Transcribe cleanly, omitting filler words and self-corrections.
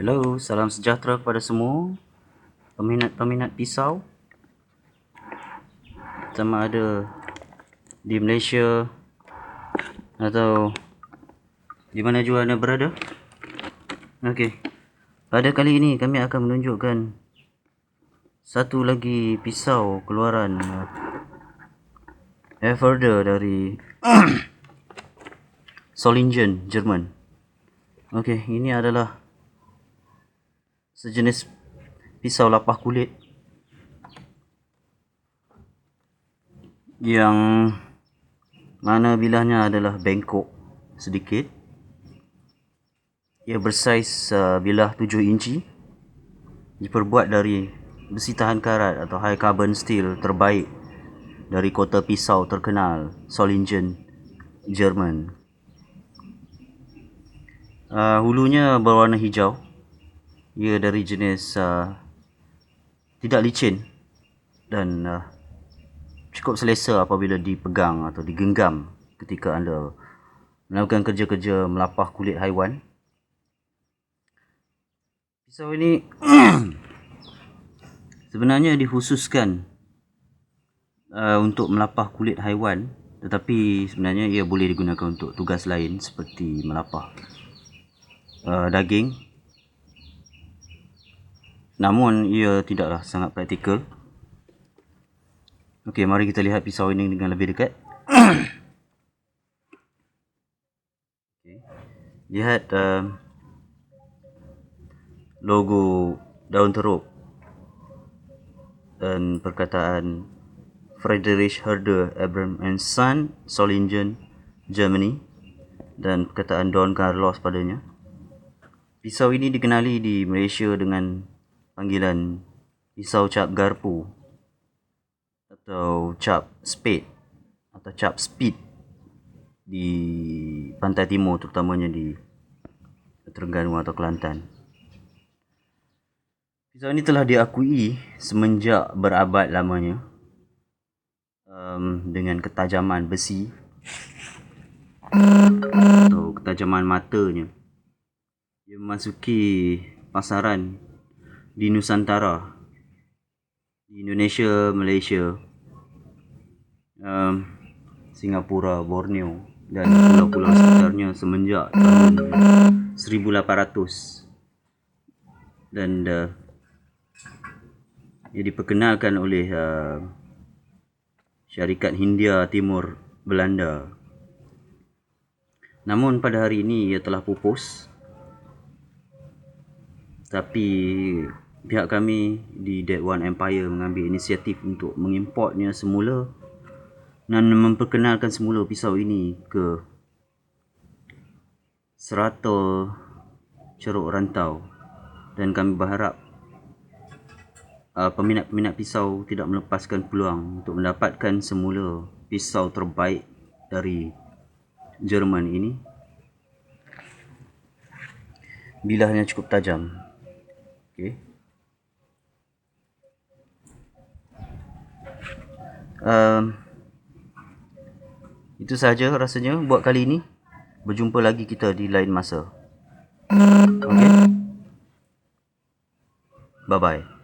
Hello, salam sejahtera kepada semua peminat-peminat pisau, sama ada di Malaysia atau di mana jua anda berada. Okey, pada kali ini kami akan menunjukkan satu lagi pisau keluaran Everder dari Solingen, Jerman. Okey, ini adalah sejenis pisau lapah kulit yang mana bilahnya adalah bengkok sedikit. Ia bersaiz bilah 7 inci, diperbuat dari besi tahan karat atau high carbon steel terbaik dari kota pisau terkenal Solingen, Jerman. Hulunya berwarna hijau. Ia dari jenis tidak licin dan cukup selesa apabila dipegang atau digenggam ketika anda melakukan kerja-kerja melapah kulit haiwan. Pisau ini sebenarnya dikhususkan untuk melapah kulit haiwan, tetapi sebenarnya ia boleh digunakan untuk tugas lain seperti melapah daging. Namun ia tidaklah sangat praktikal. Okey, mari kita lihat pisau ini dengan lebih dekat. Okay. Lihat logo daun teruk dan perkataan Friedrich Herder Abram and Son, Solingen, Germany, dan perkataan Don Carlos padanya. Pisau ini dikenali di Malaysia dengan panggilan pisau cap garpu atau cap spade atau cap speed di pantai timur, terutamanya di Terengganu atau Kelantan. Pisau ini telah diakui semenjak berabad lamanya dengan ketajaman besi atau ketajaman matanya. Ia memasuki pasaran di Nusantara, di Indonesia, Malaysia, Singapura, Borneo dan pulau-pulau sekitarnya semenjak tahun 1800, dan ia diperkenalkan oleh syarikat Hindia Timur Belanda. Namun pada hari ini ia telah pupus, tapi pihak kami di Dead One Empire mengambil inisiatif untuk mengimportnya semula dan memperkenalkan semula pisau ini ke serata Ceruk Rantau, dan kami berharap peminat-peminat pisau tidak melepaskan peluang untuk mendapatkan semula pisau terbaik dari Jerman ini. Bilahnya cukup tajam. Okey. Itu sahaja rasanya buat kali ini. Berjumpa lagi kita di lain masa. Okey. Bye bye.